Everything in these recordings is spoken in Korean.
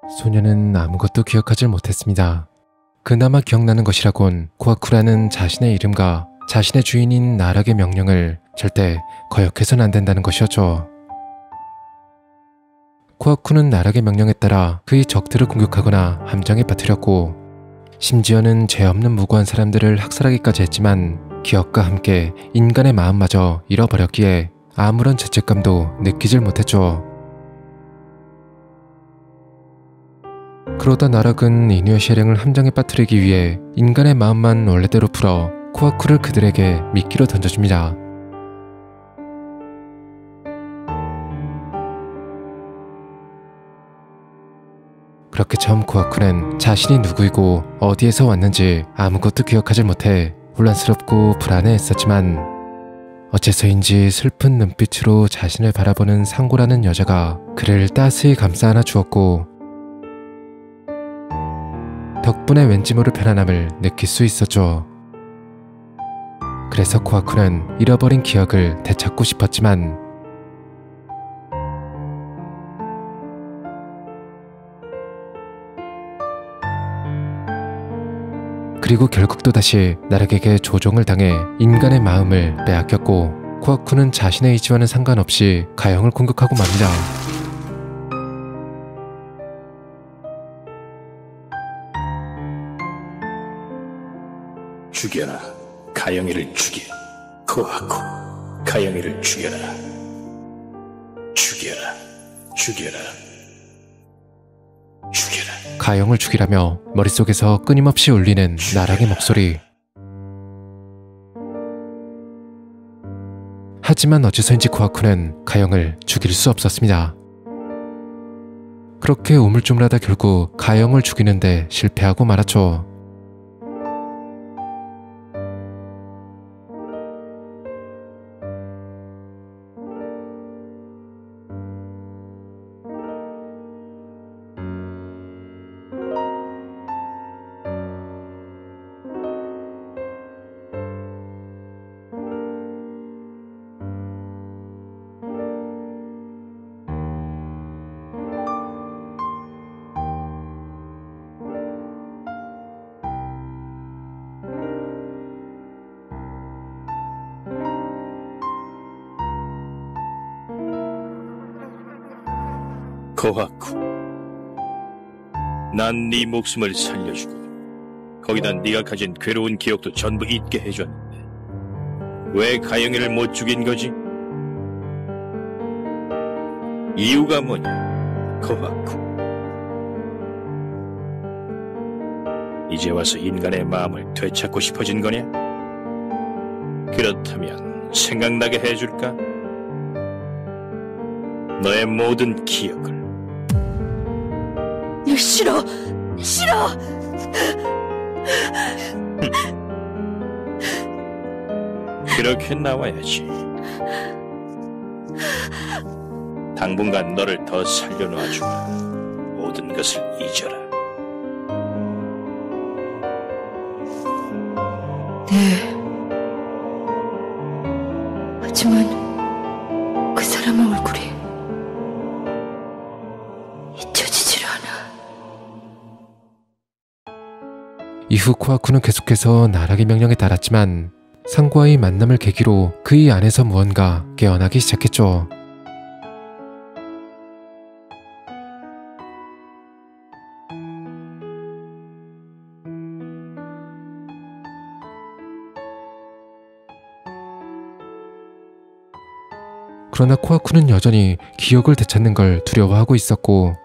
소녀는 아무것도 기억하지 못했습니다. 그나마 기억나는 것이라곤 코아쿠라는 자신의 이름과 자신의 주인인 나락의 명령을 절대 거역해선 안 된다는 것이었죠. 코아쿠는 나락의 명령에 따라 그의 적들을 공격하거나 함정에 빠뜨렸고, 심지어는 죄 없는 무고한 사람들을 학살하기까지 했지만 기억과 함께 인간의 마음마저 잃어버렸기에 아무런 죄책감도 느끼질 못했죠. 그러다 나락은 이누의 쉐랭을 함정에 빠뜨리기 위해 인간의 마음만 원래대로 풀어 코아쿠를 그들에게 미끼로 던져줍니다. 그렇게 처음 코아쿠는 자신이 누구이고 어디에서 왔는지 아무것도 기억하지 못해 혼란스럽고 불안해했었지만, 어째서인지 슬픈 눈빛으로 자신을 바라보는 상고라는 여자가 그를 따스히 감싸 안아 주었고, 덕분에 왠지 모를 편안함을 느낄 수 있었죠. 그래서 코아쿠는 잃어버린 기억을 되찾고 싶었지만, 그리고 결국 또다시 나락에게 조종을 당해 인간의 마음을 빼앗겼고, 코아쿠는 자신의 의지와는 상관없이 가영을 공격하고 맙니다. 죽여라. 가영이를 죽여. 코아쿠, 가영이를 죽여라. 죽여라. 죽여라. 죽여라. 가영을 죽이라며 머릿속에서 끊임없이 울리는 나락의 목소리. 하지만 어째서인지 코아쿠는 가영을 죽일 수 없었습니다. 그렇게 우물쭈물하다 결국 가영을 죽이는데 실패하고 말았죠. 코아쿠, 난 네 목숨을 살려주고 거기다 네가 가진 괴로운 기억도 전부 잊게 해줬는데 왜 가영이를 못 죽인 거지? 이유가 뭐냐, 코아쿠? 이제 와서 인간의 마음을 되찾고 싶어진 거냐? 그렇다면 생각나게 해줄까? 너의 모든 기억을. 싫어! 싫어! 그렇게 나와야지. 당분간 너를 더 살려놔주마. 모든 것을 잊어라. 네. 하지만 그 사람의 얼굴이 잊혀지질 않아. 이후 코아쿠는 계속해서 나락의 명령에 따랐지만 상과의 만남을 계기로 그의 안에서 무언가 깨어나기 시작했죠. 그러나 코아쿠는 여전히 기억을 되찾는 걸 두려워하고 있었고,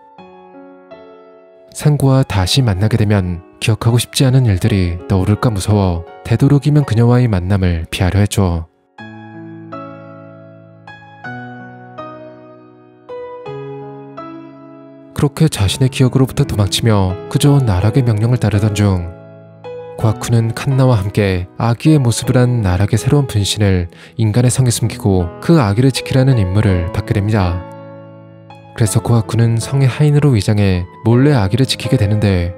상구와 다시 만나게 되면 기억하고 싶지 않은 일들이 떠오를까 무서워 되도록이면 그녀와의 만남을 피하려 했죠. 그렇게 자신의 기억으로부터 도망치며 그저 나락의 명령을 따르던 중, 코아쿠는 칸나와 함께 아기의 모습을 한 나락의 새로운 분신을 인간의 성에 숨기고 그 아기를 지키라는 임무를 받게 됩니다. 그래서 코아쿠는 성의 하인으로 위장해 몰래 아기를 지키게 되는데,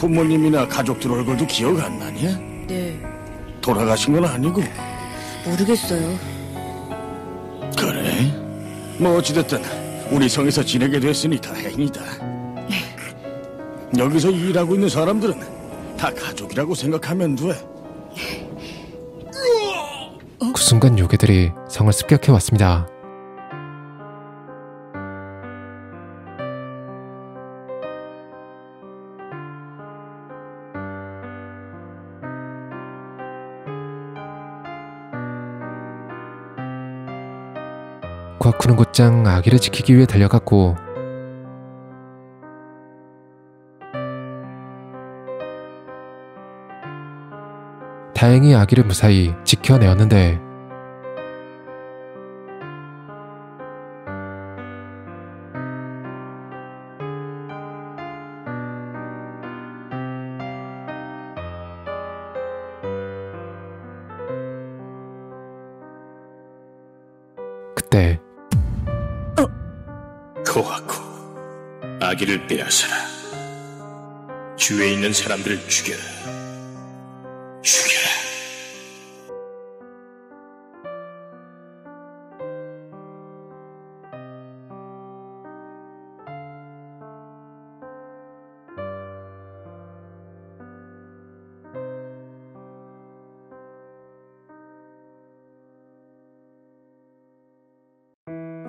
부모님이나 가족들 얼굴도 기억 안 나냐? 네, 돌아가신 건 아니고. 모르겠어요. 그래? 뭐 어찌됐든 우리 성에서 지내게 됐으니 다행이다. 여기서 일하고 있는 사람들은 다 가족이라고 생각하면 돼. 그 순간 요괴들이 성을 습격해 왔습니다. 과쿠는 곧장 아기를 지키기 위해 달려갔고 다행히 아기를 무사히 지켜내었는데 그때 코하쿠, 아기를 빼앗아라. 주위에 있는 사람들을 죽여라. 죽여라.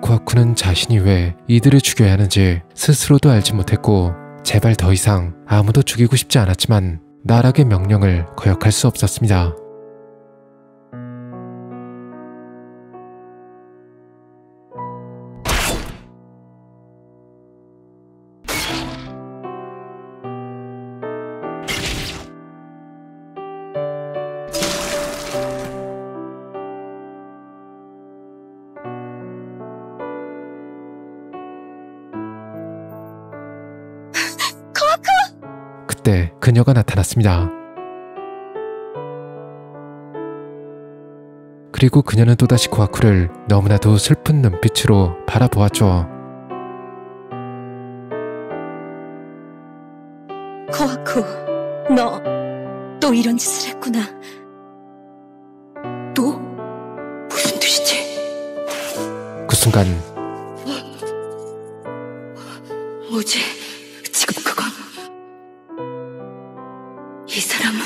과쿠는 자신이 왜 이들을 죽여야 하는지 스스로도 알지 못했고 제발 더 이상 아무도 죽이고 싶지 않았지만 나락의 명령을 거역할 수 없었습니다. 그때 그녀가 나타났습니다. 그리고 그녀는 또다시 코하쿠를 너무나도 슬픈 눈빛으로 바라보았죠. 코하쿠, 너 또 이런 짓을 했구나. 또? 무슨 뜻이지? 그 순간 뭐지? 지금 그건 이 사람은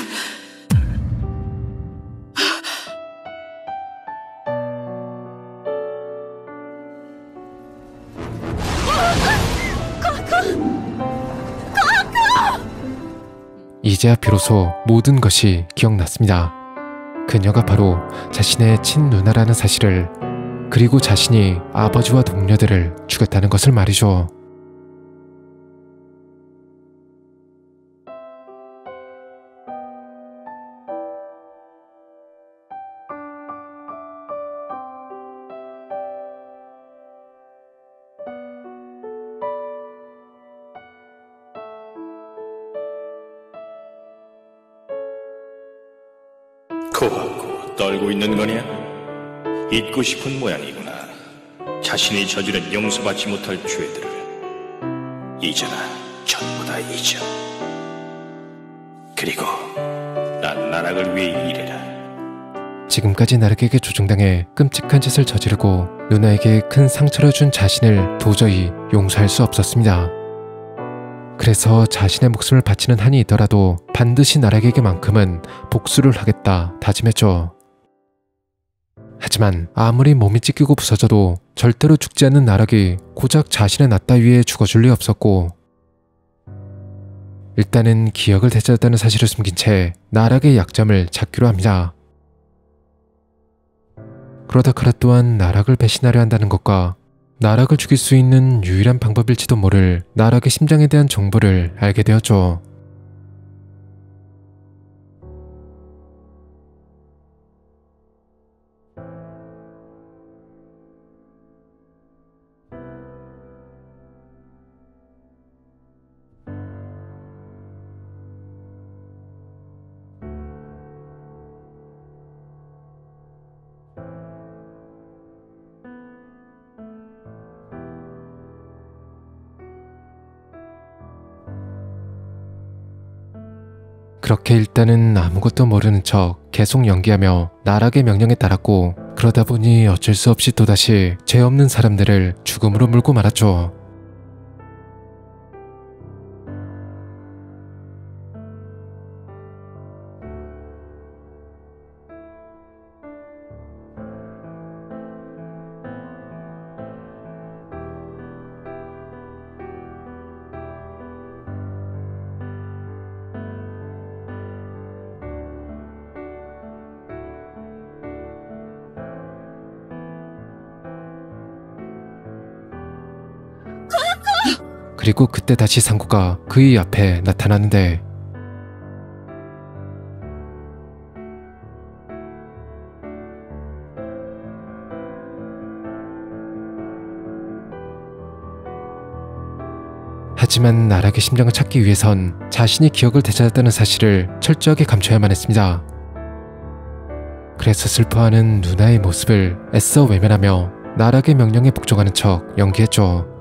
이제야 비로소 모든 것이 기억났습니다. 그녀가 바로 자신의 친누나라는 사실을, 그리고 자신이 아버지와 동료들을 죽였다는 것을 말이죠. 코하쿠, 떨고 있는 거냐? 잊고 싶은 모양이구나. 자신이 저지른 용서받지 못할 죄들을 잊어라. 전부 다 잊어. 그리고 난 나락을 위해 일해라. 지금까지 나락에게 조종당해 끔찍한 짓을 저지르고 누나에게 큰 상처를 준 자신을 도저히 용서할 수 없었습니다. 그래서 자신의 목숨을 바치는 한이 있더라도 반드시 나락에게만큼은 복수를 하겠다 다짐했죠. 하지만 아무리 몸이 찢기고 부서져도 절대로 죽지 않는 나락이 고작 자신의 낫다 위에 죽어줄 리 없었고, 일단은 기억을 되찾았다는 사실을 숨긴 채 나락의 약점을 찾기로 합니다. 그러다 카라 또한 나락을 배신하려 한다는 것과 나락을 죽일 수 있는 유일한 방법일지도 모를 나락의 심장에 대한 정보를 알게 되었죠. 그렇게 일단은 아무것도 모르는 척 계속 연기하며 나락의 명령에 따랐고, 그러다 보니 어쩔 수 없이 또다시 죄 없는 사람들을 죽음으로 물고 말았죠. 그리고 그때 다시 상구가 그의 앞에 나타나는데, 하지만 나락의 심장을 찾기 위해선 자신이 기억을 되찾았다는 사실을 철저하게 감춰야만 했습니다. 그래서 슬퍼하는 누나의 모습을 애써 외면하며 나락의 명령에 복종하는 척 연기했죠.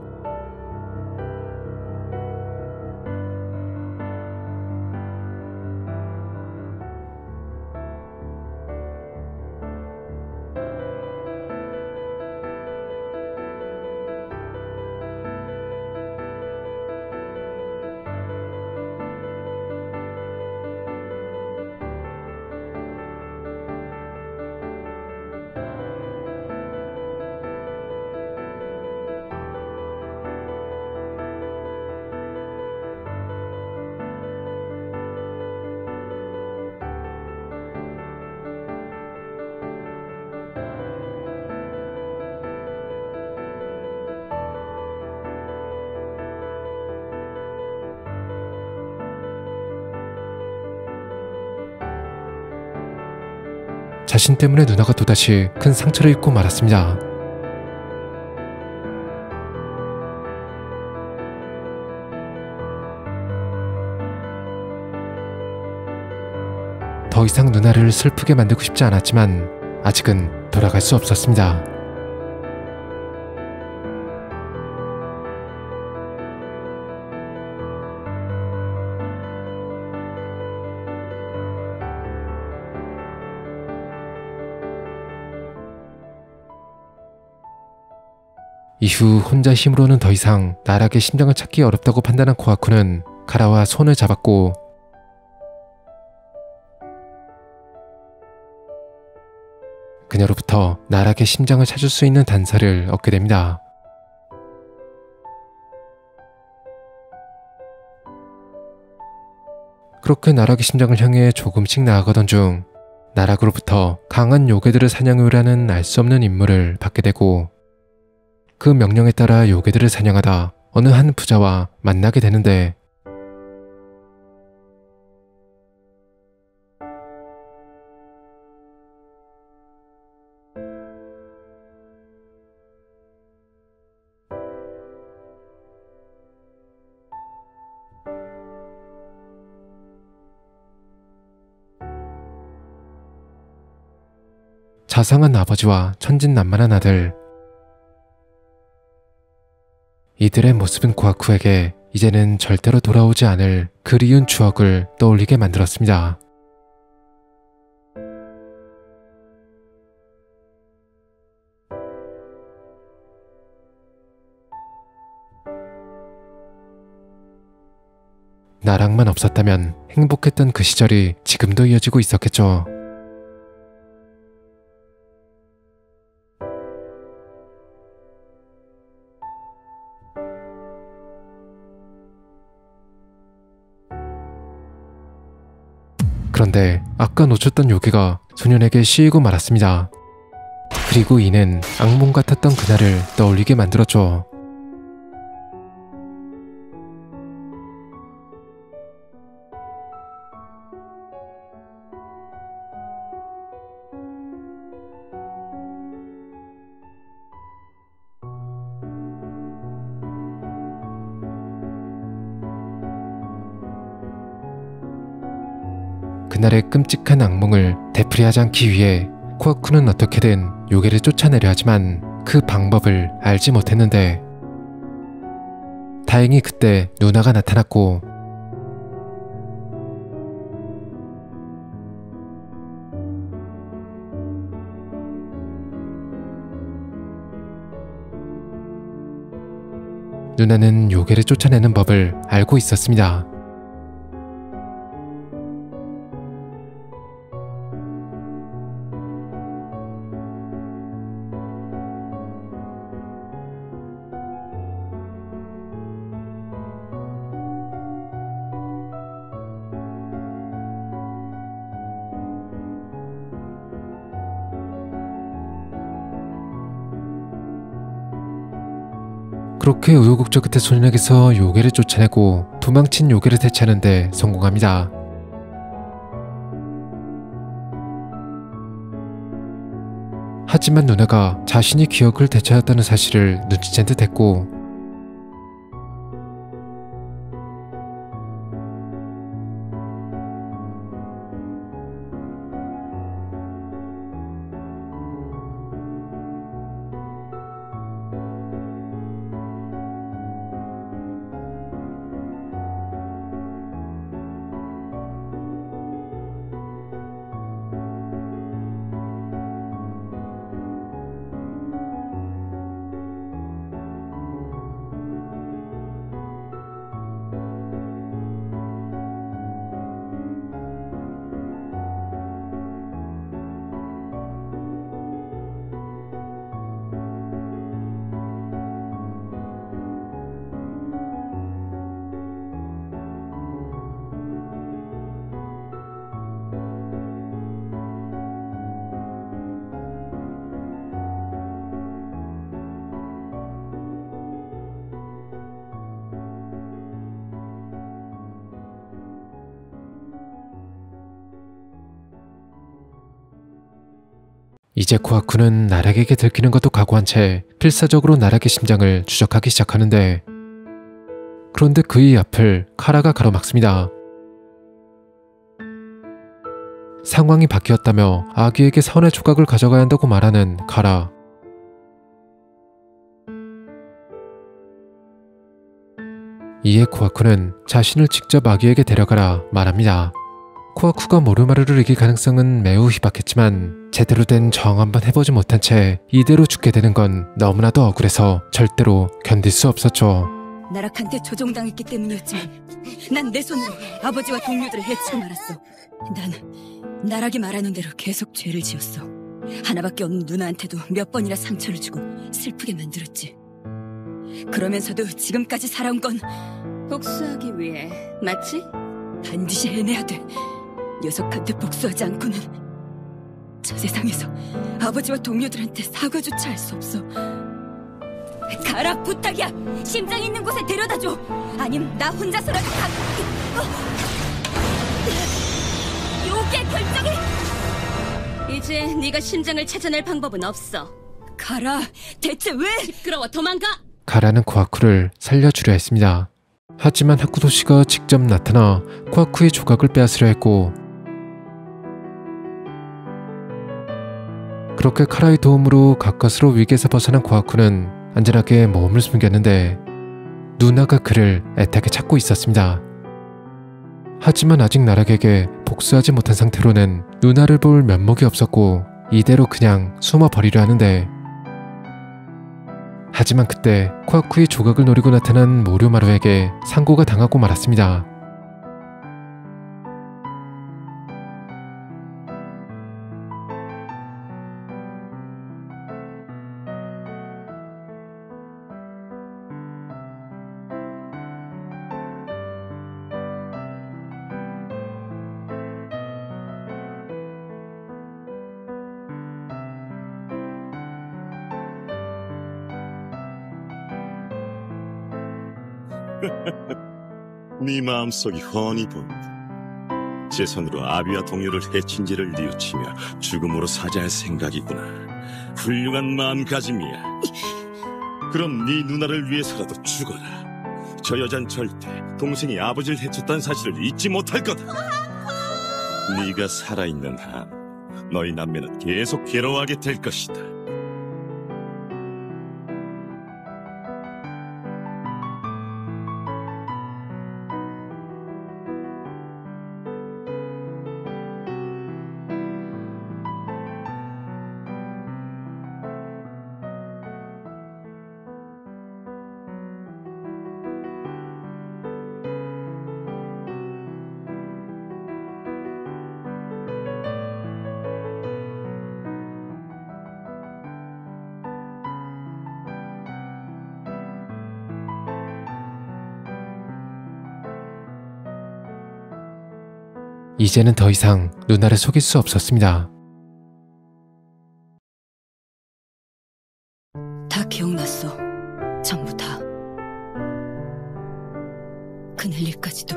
자신 때문에 누나가 또다시 큰 상처를 입고 말았습니다. 더 이상 누나를 슬프게 만들고 싶지 않았지만 아직은 돌아갈 수 없었습니다. 이후 혼자 힘으로는 더 이상 나락의 심장을 찾기 어렵다고 판단한 코하쿠는 가라와 손을 잡았고, 그녀로부터 나락의 심장을 찾을 수 있는 단서를 얻게 됩니다. 그렇게 나락의 심장을 향해 조금씩 나아가던 중 나락으로부터 강한 요괴들을 사냥해오라는 알 수 없는 임무를 받게 되고, 그 명령에 따라 요괴들을 사냥하다 어느 한 부자와 만나게 되는데, 자상한 아버지와 천진난만한 아들, 이들의 모습은 코하쿠에게 이제는 절대로 돌아오지 않을 그리운 추억을 떠올리게 만들었습니다. 나락만 없었다면 행복했던 그 시절이 지금도 이어지고 있었겠죠. 그런데 아까 놓쳤던 요괴가 소년에게 씌이고 말았습니다. 그리고 이는 악몽 같았던 그날을 떠올리게 만들었죠. 그날의 끔찍한 악몽을 되풀이하지 않기 위해 코하쿠는 어떻게든 요괴를 쫓아내려 하지만 그 방법을 알지 못했는데, 다행히 그때 누나가 나타났고 누나는 요괴를 쫓아내는 법을 알고 있었습니다. 그렇게 우여곡절 끝에 소년에게서 요괴를 쫓아내고 도망친 요괴를 대체하는 데 성공합니다. 하지만 누나가 자신이 기억을 되찾았다는 사실을 눈치챈 듯 했고 이제 코아쿠는 나락에게 들키는 것도 각오한 채 필사적으로 나락의 심장을 추적하기 시작하는데 그런데 그의 앞을 카라가 가로막습니다. 상황이 바뀌었다며 아기에게 선의 조각을 가져가야 한다고 말하는 카라. 이에 코아쿠는 자신을 직접 아기에게 데려가라 말합니다. 코아쿠가 모르마루를 이길 가능성은 매우 희박했지만 제대로 된 정 한번 해보지 못한 채 이대로 죽게 되는 건 너무나도 억울해서 절대로 견딜 수 없었죠. 나락한테 조종당했기 때문이었지만 난 내 손으로 아버지와 동료들을 해치고 말았어. 난 나락이 말하는 대로 계속 죄를 지었어. 하나밖에 없는 누나한테도 몇 번이나 상처를 주고 슬프게 만들었지. 그러면서도 지금까지 살아온 건 복수하기 위해, 맞지? 반드시 해내야 돼. 녀석한테 복수하지 않고는 저 세상에서 아버지와 동료들한테 사과조차 할 수 없어. 가라, 부탁이야. 심장 있는 곳에 데려다줘. 아님 나 혼자서라도 요괴 결정이. 이제 네가 심장을 찾아낼 방법은 없어. 가라. 대체 왜? 시끄러워. 도망가. 가라는 코아쿠를 살려주려 했습니다. 하지만 하쿠도시가 직접 나타나 코아쿠의 조각을 빼앗으려 했고 그렇게 카라의 도움으로 가까스로 위기에서 벗어난 코아쿠는 안전하게 몸을 숨겼는데 누나가 그를 애타게 찾고 있었습니다. 하지만 아직 나락에게 복수하지 못한 상태로는 누나를 볼 면목이 없었고 이대로 그냥 숨어버리려 하는데 하지만 그때 코아쿠의 조각을 노리고 나타난 모류마루에게 상고가 당하고 말았습니다. 네 마음속이 훤히 보인다. 제 손으로 아비와 동료를 해친 죄를 뉘우치며 죽음으로 사죄할 생각이구나. 훌륭한 마음가짐이야. 그럼 네 누나를 위해서라도 죽어라. 저 여잔 절대 동생이 아버지를 해쳤다는 사실을 잊지 못할 거다. 네가 살아있는 한 너희 남매는 계속 괴로워하게 될 것이다. 이제는 더 이상 누나를 속일 수 없었습니다. 다 기억났어. 전부 다. 그날 일까지도.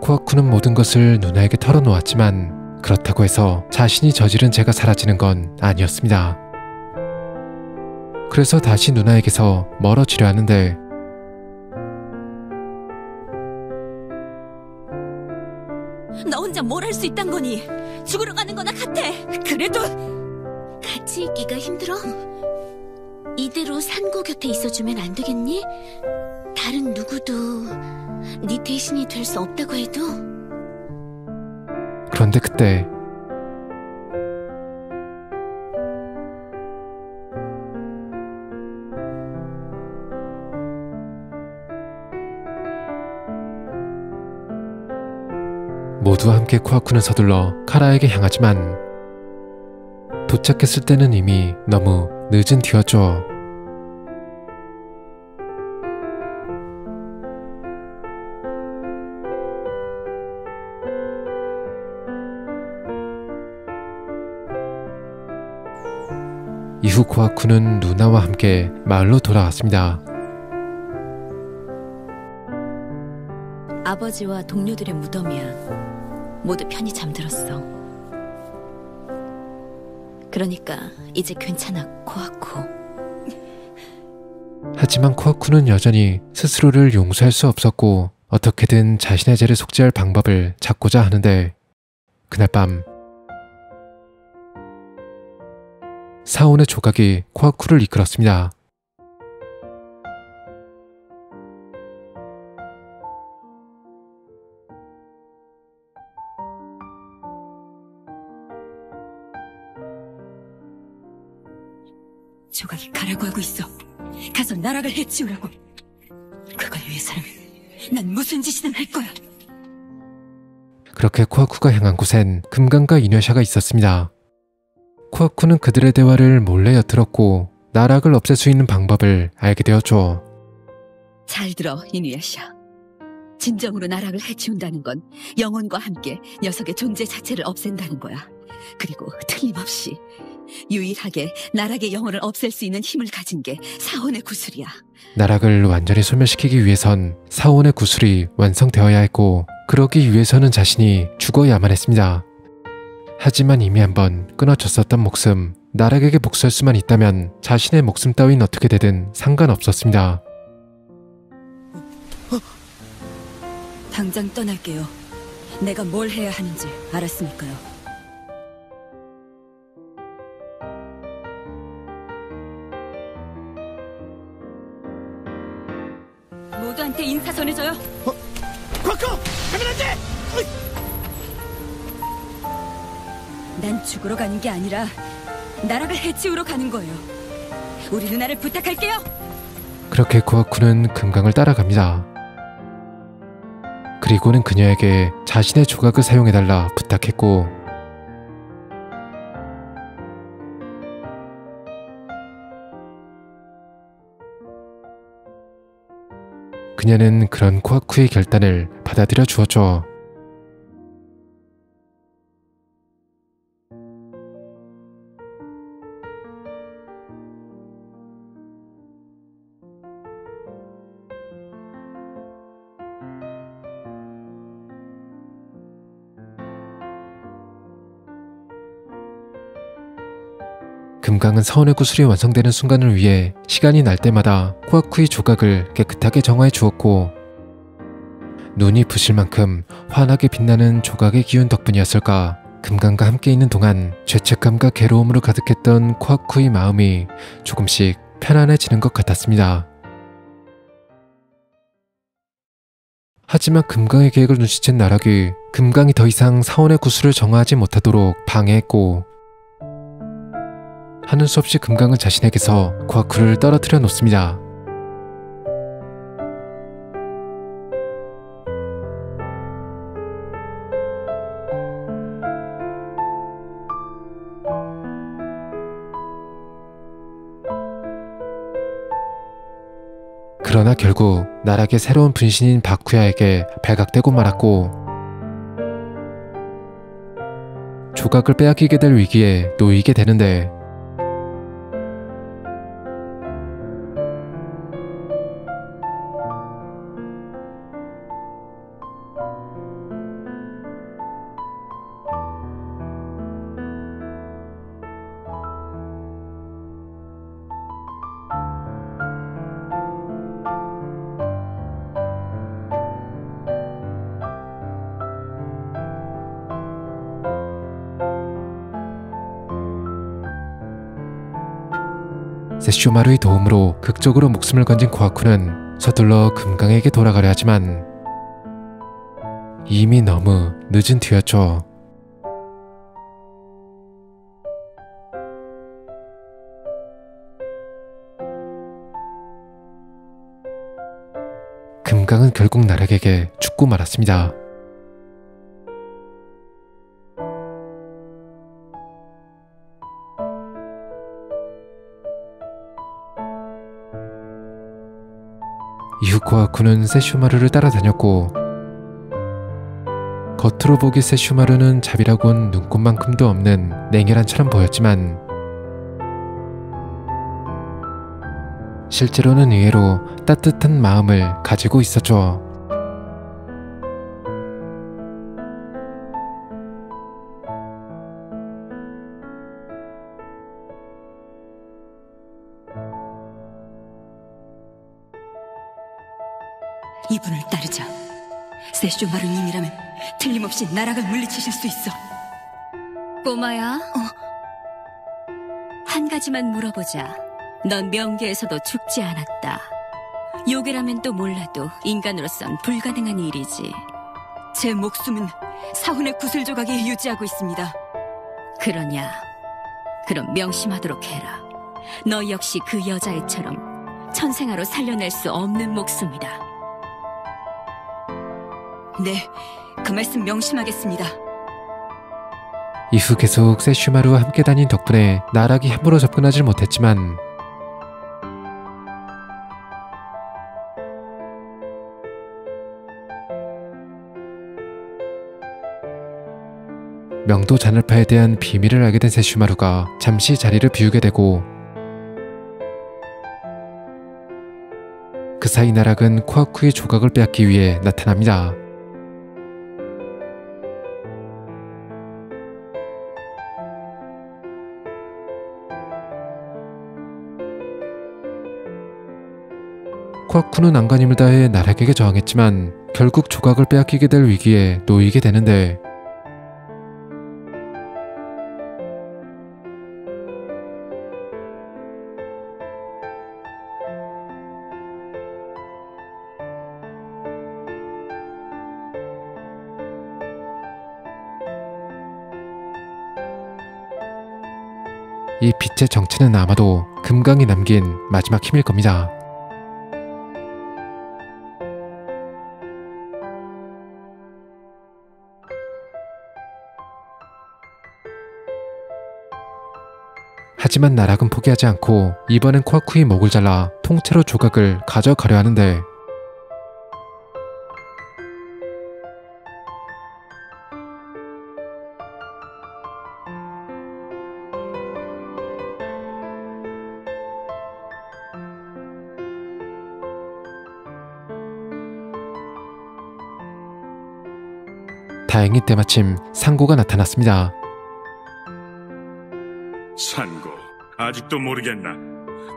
코아쿠는 모든 것을 누나에게 털어놓았지만 그렇다고 해서 자신이 저지른 죄가 사라지는 건 아니었습니다. 그래서 다시 누나에게서 멀어지려 하는데 너 혼자 뭘 할 수 있단 거니? 죽으러 가는 거나 같아. 그래도 같이 있기가 힘들어? 이대로 산고 곁에 있어주면 안 되겠니? 다른 누구도 네 대신이 될 수 없다고 해도. 그런데 그때 모두 함께 코아쿠는 서둘러 카라에게 향하지만 도착했을 때는 이미 너무 늦은 뒤였죠. 이후 코아쿠는 누나와 함께 마을로 돌아왔습니다. 아버지와 동료들의 무덤이야. 모두 편히 잠들었어. 그러니까 이제 괜찮아, 코아쿠. 하지만 코아쿠는 여전히 스스로를 용서할 수 없었고 어떻게든 자신의 죄를 속죄할 방법을 찾고자 하는데 그날 밤 사온의 조각이 코아쿠를 이끌었습니다. 조각이 가라고 하고 있어. 가서 나락을 해치우라고. 그걸 위해서라면 난 무슨 짓이든 할 거야. 그렇게 코아쿠가 향한 곳엔 금강과 이누야샤가 있었습니다. 코아쿠는 그들의 대화를 몰래 엿들었고 나락을 없앨 수 있는 방법을 알게 되었죠. 잘 들어, 이누야샤. 진정으로 나락을 해치운다는 건 영혼과 함께 녀석의 존재 자체를 없앤다는 거야. 그리고 틀림없이 유일하게 나락의 영혼을 없앨 수 있는 힘을 가진 게 사원의 구슬이야. 나락을 완전히 소멸시키기 위해선 사원의 구슬이 완성되어야 했고 그러기 위해서는 자신이 죽어야만 했습니다. 하지만 이미 한번 끊어졌었던 목숨, 나락에게 복수할 수만 있다면 자신의 목숨 따윈 어떻게 되든 상관없었습니다. 당장 떠날게요. 내가 뭘 해야 하는지 알았으니까요. 모두한테 인사 전해줘요. 코아쿠! 가면 안 돼! 난 죽으러 가는 게 아니라 나락을 해치우러 가는 거예요. 우리 누나를 부탁할게요. 그렇게 코아쿠는 금강을 따라갑니다. 그리고는 그녀에게 자신의 조각을 사용해달라 부탁했고 그녀는 그런 코아쿠의 결단을 받아들여 주었죠. 금강은 사원의 구슬이 완성되는 순간을 위해 시간이 날 때마다 코아쿠의 조각을 깨끗하게 정화해 주었고 눈이 부실 만큼 환하게 빛나는 조각의 기운 덕분이었을까 금강과 함께 있는 동안 죄책감과 괴로움으로 가득했던 코아쿠의 마음이 조금씩 편안해지는 것 같았습니다. 하지만 금강의 계획을 눈치챈 나락이 금강이 더 이상 사원의 구슬을 정화하지 못하도록 방해했고 하는 수 없이 금강은 자신에게서 코아쿠를 떨어뜨려 놓습니다. 그러나 결국 나락의 새로운 분신인 바쿠야에게 발각되고 말았고 조각을 빼앗기게 될 위기에 놓이게 되는데 세쇼마루의 도움으로 극적으로 목숨을 건진 코하쿠는 서둘러 금강에게 돌아가려 하지만 이미 너무 늦은 뒤였죠. 금강은 결국 나락에게 죽고 말았습니다. 이후 코하쿠는 세슈마루를 따라다녔고 겉으로 보기 세슈마루는 자비라곤 눈꽃만큼도 없는 냉혈한처럼 보였지만 실제로는 의외로 따뜻한 마음을 가지고 있었죠. 이분을 따르자. 세쇼마루님이라면 틀림없이 나락을 물리치실 수 있어. 꼬마야, 한 가지만 물어보자. 넌 명계에서도 죽지 않았다. 요괴라면 또 몰라도 인간으로선 불가능한 일이지. 제 목숨은 사훈의 구슬 조각이 유지하고 있습니다. 그러냐? 그럼 명심하도록 해라. 너 역시 그 여자애처럼 천생아로 살려낼 수 없는 목숨이다. 네, 그 말씀 명심하겠습니다. 이후 계속 세슈마루와 함께 다닌 덕분에 나락이 함부로 접근하지 못했지만 명도 자늘파에 대한 비밀을 알게 된 세슈마루가 잠시 자리를 비우게 되고 그 사이 나락은 코하쿠의 조각을 빼앗기 위해 나타납니다. 코하쿠는 안간힘을 다해 나락에게 저항했지만 결국 조각을 빼앗기게 될 위기에 놓이게 되는데 이 빛의 정체는 아마도 금강이 남긴 마지막 힘일 겁니다. 하지만 나락은 포기하지 않고 이번엔 코하쿠의 목을 잘라 통째로 조각을 가져가려 하는데 다행히 때마침 상고가 나타났습니다. 산고, 아직도 모르겠나?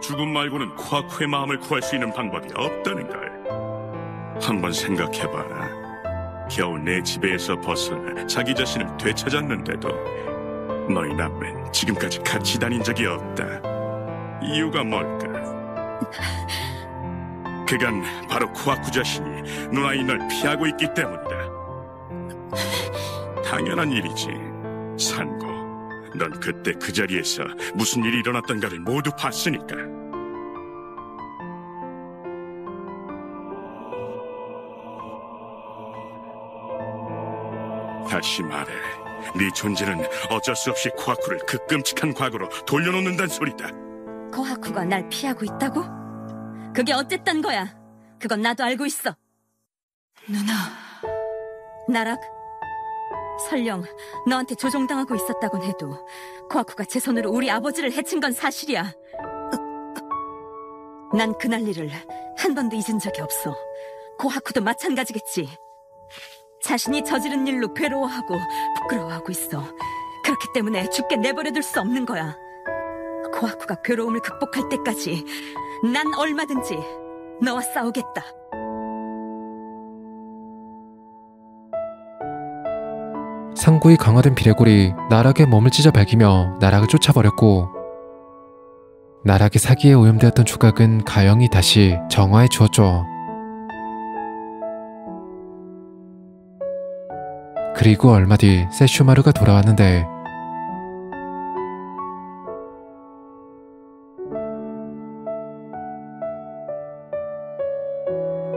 죽음 말고는 코하쿠의 마음을 구할 수 있는 방법이 없다는 걸. 한번 생각해봐라. 겨우 내 지배에서 벗어나 자기 자신을 되찾았는데도 너희 남매는 지금까지 같이 다닌 적이 없다. 이유가 뭘까? 그건 바로 코하쿠 자신이 누나이 널 피하고 있기 때문이다. 당연한 일이지, 산고. 넌 그때 그 자리에서 무슨 일이 일어났던가를 모두 봤으니까. 다시 말해, 네 존재는 어쩔 수 없이 코하쿠를 그 끔찍한 과거로 돌려놓는단 소리다. 코하쿠가 날 피하고 있다고? 그게 어쨌단 거야? 그건 나도 알고 있어. 누나. 나락, 설령 너한테 조종당하고 있었다곤 해도 코아쿠가 제 손으로 우리 아버지를 해친 건 사실이야. 난 그날 일을 한 번도 잊은 적이 없어. 코아쿠도 마찬가지겠지. 자신이 저지른 일로 괴로워하고 부끄러워하고 있어. 그렇기 때문에 죽게 내버려둘 수 없는 거야. 코아쿠가 괴로움을 극복할 때까지 난 얼마든지 너와 싸우겠다. 상고의 강화된 비레골이 나락의 몸을 찢어 발기며 나락을 쫓아버렸고, 나락의 사기에 오염되었던 조각은 가영이 다시 정화해 주었죠. 그리고 얼마 뒤 세슈마루가 돌아왔는데,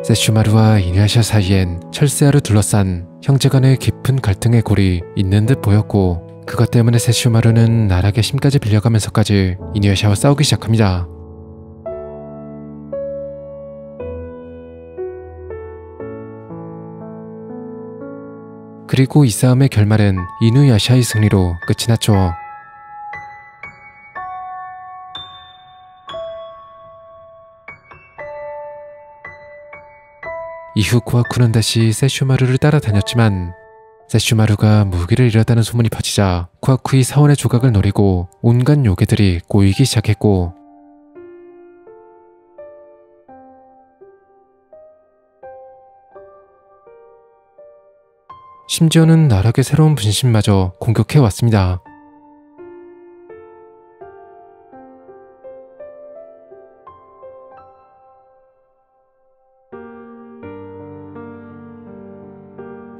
세슈마루와 이누야샤 사이엔 철새알을 둘러싼 형제간의 깊은 갈등의 골이 있는 듯 보였고, 그것 때문에 세슈마루는 나락의 힘까지 빌려가면서까지 이누야샤와 싸우기 시작합니다. 그리고 이 싸움의 결말은 이누야샤의 승리로 끝이 났죠. 이후 코아쿠는 다시 세슈마루를 따라다녔지만, 세슈마루가 무기를 잃었다는 소문이 퍼지자 코아쿠의 사원의 조각을 노리고 온갖 요괴들이 꼬이기 시작했고, 심지어는 나락의 새로운 분신마저 공격해왔습니다.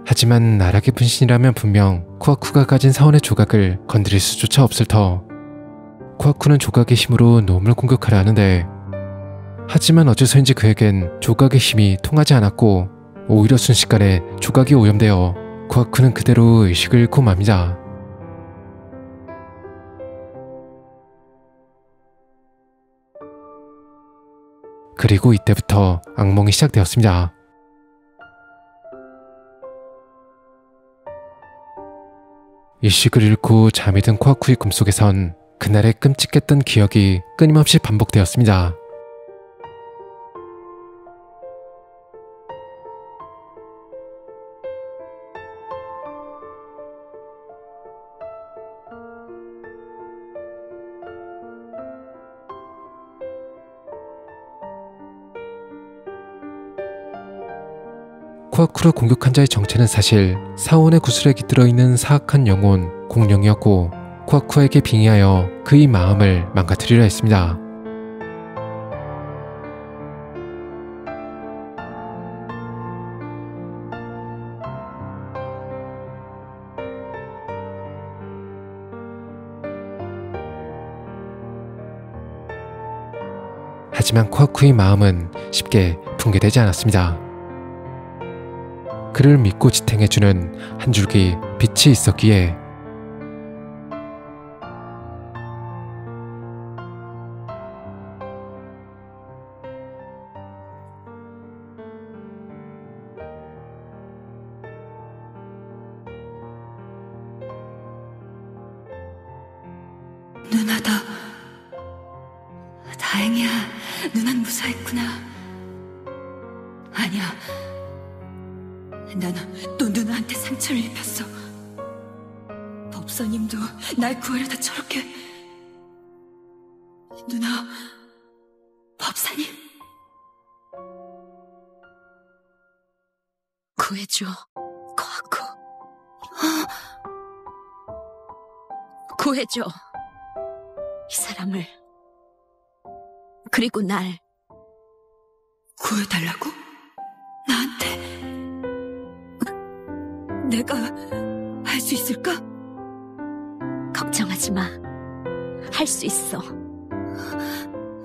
하지만 나락의 분신이라면 분명 코아쿠가 가진 사원의 조각을 건드릴 수조차 없을 터, 코아쿠는 조각의 힘으로 놈을 공격하려 하는데, 하지만 어째서인지 그에겐 조각의 힘이 통하지 않았고, 오히려 순식간에 조각이 오염되어 코아쿠는 그대로 의식을 잃고 맙니다. 그리고 이때부터 악몽이 시작되었습니다. 의식을 잃고 잠이 든 코아쿠의 꿈속에선 그날의 끔찍했던 기억이 끊임없이 반복되었습니다. 코아쿠를 공격한 자의 정체는 사실 사원의 구슬에 깃들어 있는 사악한 영혼 공룡이었고, 코아쿠에게 빙의하여 그의 마음을 망가뜨리려 했습니다. 하지만 코아쿠의 마음은 쉽게 붕괴되지 않았습니다. 그를 믿고 지탱해주는 한 줄기 빛이 있었기에, 누나다. 다행이야. 누난 무사했구나. 아니야. 나는 또 누나한테 상처를 입혔어. 법사님도 날 구하려다 저렇게. 누나, 법사님. 구해줘, 코아쿠. 구해줘. 이 사람을. 그리고 날. 구해달라고? 나한테? 내가 할 수 있을까? 걱정하지 마. 할 수 있어.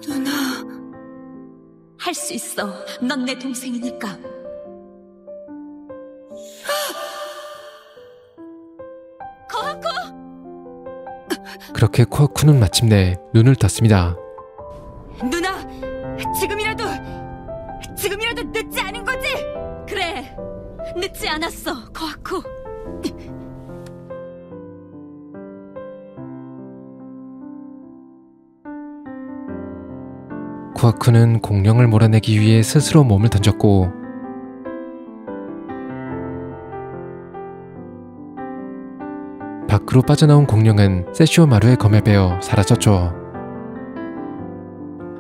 누나. 할 수 있어. 넌 내 동생이니까. 코아쿠! 그렇게 코아쿠는 마침내 눈을 떴습니다. 누나! 지금이라도 늦지 않은 거지? 그래, 늦지 않았어, 코아쿠. 쿠아쿠는 공룡을 몰아내기 위해 스스로 몸을 던졌고 밖으로 빠져나온 공룡은 세슈오마루의 검에 베어 사라졌죠.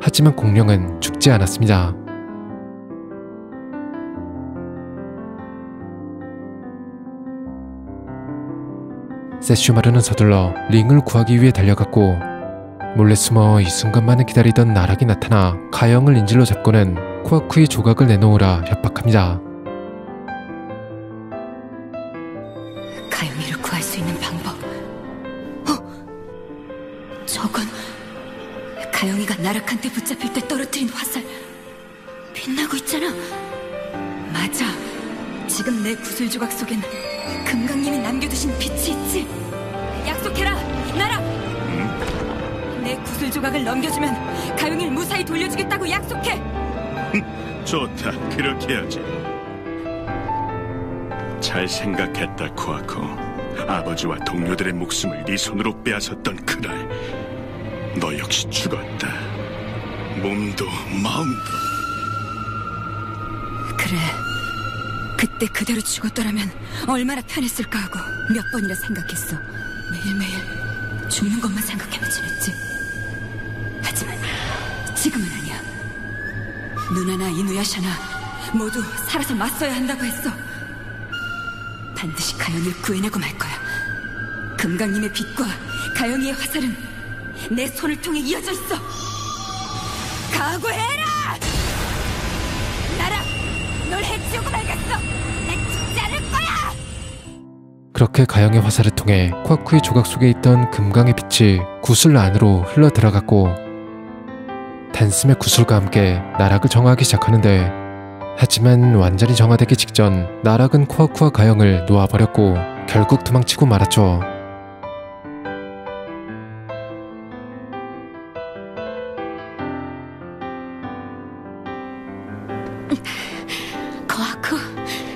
하지만 공룡은 죽지 않았습니다. 세슈마루는 서둘러 링을 구하기 위해 달려갔고 몰래 숨어 이 순간만을 기다리던 나락이 나타나 가영을 인질로 잡고는 쿠아쿠의 조각을 내놓으라 협박합니다. 가영이를 구할 수 있는 방법. 저건 가영이가 나락한테 붙잡힐 때 떨어뜨린 화살. 빛나고 있잖아. 맞아. 지금 내 구슬 조각 속엔 금강님이 남겨두신 빛이 있지. 약속해라, 나락. 내 구슬 조각을 넘겨주면 가영이를 무사히 돌려주겠다고 약속해. 좋다, 그렇게 하지. 잘 생각했다, 쿠아쿠. 아버지와 동료들의 목숨을 네 손으로 빼앗았던 그날 너 역시 죽었다. 몸도 마음도. 그래, 그때 그대로 죽었더라면 얼마나 편했을까 하고 몇 번이나 생각했어. 매일매일 죽는 것만 생각하며 지냈지. 하지만 지금은 아니야. 누나나 이누야샤나 모두 살아서 맞서야 한다고 했어. 반드시 가영이를 구해내고 말 거야. 금강님의 빛과 가영이의 화살은 내 손을 통해 이어져 있어. 각오해라! 나라, 널 해치우고 말겠어. 난 죽지 않을 거야. 그렇게 가영의 화살을 통해 쿠아쿠의 조각 속에 있던 금강의 빛이 구슬 안으로 흘러 들어갔고 단숨에 구슬과 함께 나락을 정화하기 시작하는데, 하지만 완전히 정화되기 직전 나락은 쿠아쿠와 가영을 놓아버렸고 결국 도망치고 말았죠. 쿠아쿠,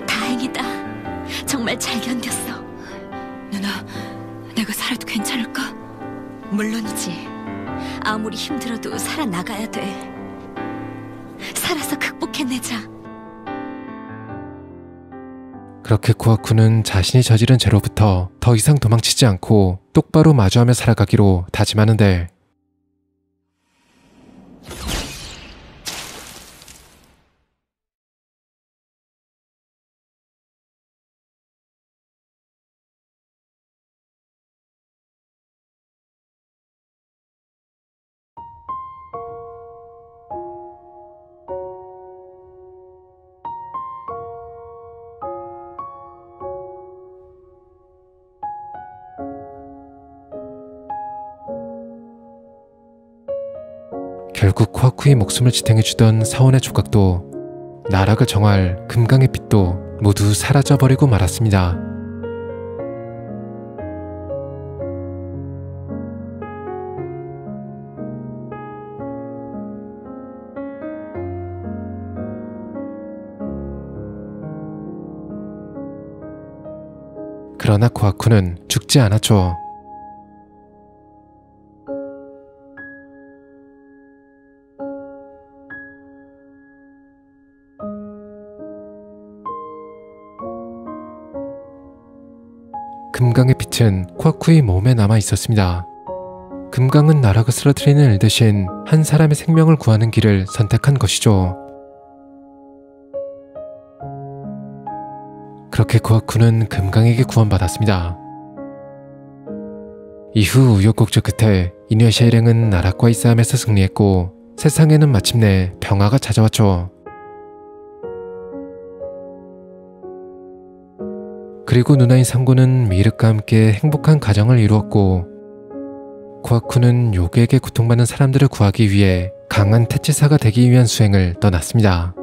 다행이다. 정말 잘 견뎠어. 누나, 내가 살아도 괜찮을까? 물론이지. 아무리 힘들어도 살아나가야 돼. 살아서 극복해내자. 그렇게 쿠아쿠는 자신이 저지른 죄로부터 더 이상 도망치지 않고 똑바로 마주하며 살아가기로 다짐하는데, 결국 쿠아쿠의 목숨을 지탱해주던 사원의 조각도 나락을 정화할 금강의 빛도 모두 사라져버리고 말았습니다. 그러나 쿠아쿠는 죽지 않았죠. 금강의 빛은 쿠아쿠의 몸에 남아 있었습니다. 금강은 나락을 쓰러뜨리는 일 대신 한 사람의 생명을 구하는 길을 선택한 것이죠. 그렇게 쿠아쿠는 금강에게 구원받았습니다. 이후 우여곡절 끝에 이누야샤 일행은 나락과의 싸움에서 승리했고 세상에는 마침내 평화가 찾아왔죠. 그리고 누나인 상고는 미륵과 함께 행복한 가정을 이루었고 쿠아쿠는 요괴에게 고통받는 사람들을 구하기 위해 강한 태치사가 되기 위한 수행을 떠났습니다.